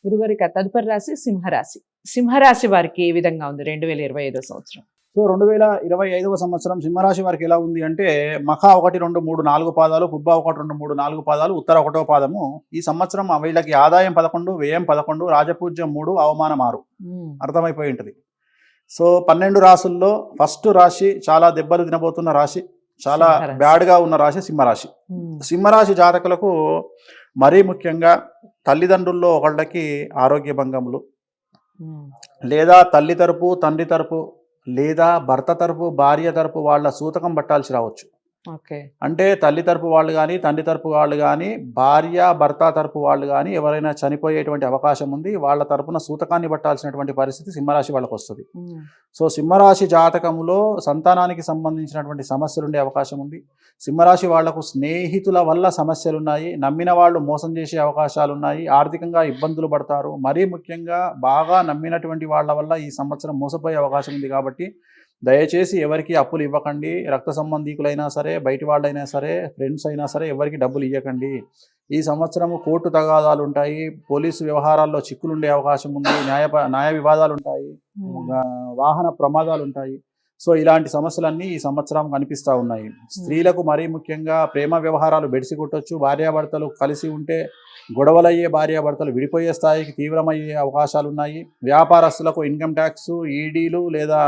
గురుగారి తదుపరి రాశి సింహరాశి. సింహరాశి వారికి ఏ విధంగా ఉంది 2025 సంవత్సరం? సో 2025 సంవత్సరం సింహరాశి వారికి ఎలా ఉంది అంటే, మఖ 1, 2, 3, 4 పాదాలు, పుబ్బ 1, 2, 3, 4 పాదాలు, ఉత్తర 1వ పాదము. ఈ సంవత్సరం వీళ్ళకి ఆదాయం 11, వ్యయం 11, రాజపూజ్యం 3, అవమానం 6. అర్థమైపోయి ఉంటుంది. సో 12 రాశుల్లో ఫస్ట్ రాశి చాలా దెబ్బలు తినబోతున్న రాశి, చాలా బ్యాడ్గా ఉన్న రాశి సింహరాశి. సింహరాశి జాతకులకు మరీ ముఖ్యంగా తల్లిదండ్రుల్లో ఒకళ్ళకి ఆరోగ్య భంగములు, లేదా తల్లి తరపు, తండ్రి తరపు, లేదా భర్త తరపు, భార్య తరపు వాళ్ళ సూతకం పట్టాల్సి రావచ్చు. అంటే తల్లి తరపు వాళ్ళు కానీ, తండ్రి తరపు వాళ్ళు కానీ, భార్య భర్త తరపు వాళ్ళు కానీ ఎవరైనా చనిపోయేటువంటి అవకాశం ఉంది. వాళ్ళ తరపున సూతకాన్ని పట్టాల్సినటువంటి పరిస్థితి సింహరాశి వాళ్ళకు వస్తుంది. సో సింహరాశి జాతకంలో సంతానానికి సంబంధించినటువంటి సమస్యలు ఉండే అవకాశం ఉంది. సింహరాశి వాళ్లకు స్నేహితుల వల్ల సమస్యలు ఉన్నాయి, నమ్మిన వాళ్ళు మోసం చేసే అవకాశాలు ఉన్నాయి, ఆర్థికంగా ఇబ్బందులు పడతారు. మరీ ముఖ్యంగా బాగా నమ్మినటువంటి వాళ్ళ వల్ల ఈ సంవత్సరం మోసపోయే అవకాశం ఉంది. కాబట్టి దయచేసి ఎవరికి అప్పులు ఇవ్వకండి. రక్త సంబంధికులైనా సరే, బయటి వాళ్ళైనా సరే, ఫ్రెండ్స్ అయినా సరే ఎవరికి డబ్బులు ఇవ్వకండి. ఈ సంవత్సరము కోర్టు తగాదాలు ఉంటాయి, పోలీసు వ్యవహారాల్లో చిక్కులు ఉండే అవకాశం ఉంది, న్యాయ వివాదాలు ఉంటాయి, వాహన ప్రమాదాలు ఉంటాయి. సో ఇలాంటి సమస్యలన్నీ ఈ సంవత్సరం కనిపిస్తూ ఉన్నాయి. స్త్రీలకు మరీ ముఖ్యంగా ప్రేమ వ్యవహారాలు బెడిసి కొట్టొచ్చు. భార్యాభర్తలు కలిసి ఉంటే గొడవలయ్యే, భార్యాభర్తలు విడిపోయే స్థాయికి తీవ్రమయ్యే అవకాశాలు ఉన్నాయి. వ్యాపారస్తులకు ఇన్కమ్ ట్యాక్స్, ఈడీలు లేదా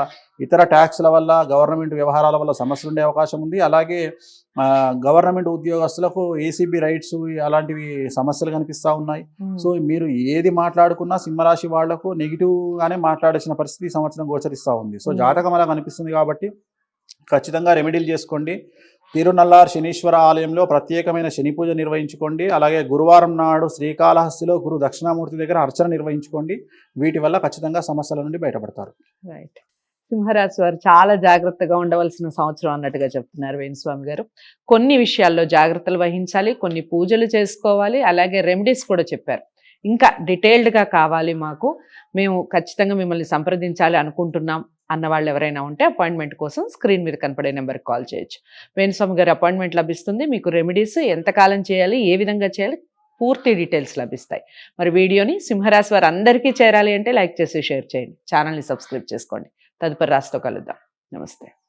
ఇతర ట్యాక్స్ల వల్ల, గవర్నమెంట్ వ్యవహారాల వల్ల సమస్యలు ఉండే అవకాశం ఉంది. అలాగే గవర్నమెంట్ ఉద్యోగస్తులకు ఏసీబీ రైట్స్ అలాంటివి సమస్యలు కనిపిస్తూ ఉన్నాయి. సో మీరు ఏది మాట్లాడుకున్నా సింహరాశి వాళ్లకు నెగిటివ్గానే మాట్లాడాల్సిన పరిస్థితి ఈ సంవత్సరం గోచరిస్తూ ఉంది. సో జాతకం అలా కనిపిస్తుంది కాబట్టి ఖచ్చితంగా రెమెడీలు చేసుకోండి. తిరునల్లార్ శనీశ్వర ఆలయంలో ప్రత్యేకమైన శని పూజ నిర్వహించుకోండి. అలాగే గురువారం నాడు శ్రీకాళహస్తిలో గురు దక్షిణామూర్తి దగ్గర అర్చన నిర్వహించుకోండి. వీటి వల్ల ఖచ్చితంగా సమస్యల నుండి బయటపడతారు. రైట్. సింహరాశి వారు చాలా జాగ్రత్తగా ఉండవలసిన సంవత్సరం అన్నట్టుగా చెప్తున్నారు వేణుస్వామి గారు. కొన్ని విషయాల్లో జాగ్రత్తలు వహించాలి, కొన్ని పూజలు చేసుకోవాలి, అలాగే రెమెడీస్ కూడా చెప్పారు. ఇంకా డీటెయిల్డ్గా కావాలి మాకు, మేము ఖచ్చితంగా మిమ్మల్ని సంప్రదించాలి అనుకుంటున్నాం అన్న వాళ్ళు ఎవరైనా ఉంటే అపాయింట్మెంట్ కోసం స్క్రీన్ మీద కనపడే నెంబర్కి కాల్ చేయొచ్చు. వేణుస్వామి గారి అపాయింట్మెంట్ లభిస్తుంది. మీకు రెమెడీస్ ఎంతకాలం చేయాలి, ఏ విధంగా చేయాలి, పూర్తి డీటెయిల్స్ లభిస్తాయి. మరి వీడియోని సింహరాశి వారు అందరికీ చేరాలి అంటే లైక్ చేసి షేర్ చేయండి, ఛానల్ని సబ్స్క్రైబ్ చేసుకోండి. తదుపరి రాశితో కలుద్దాం. నమస్తే.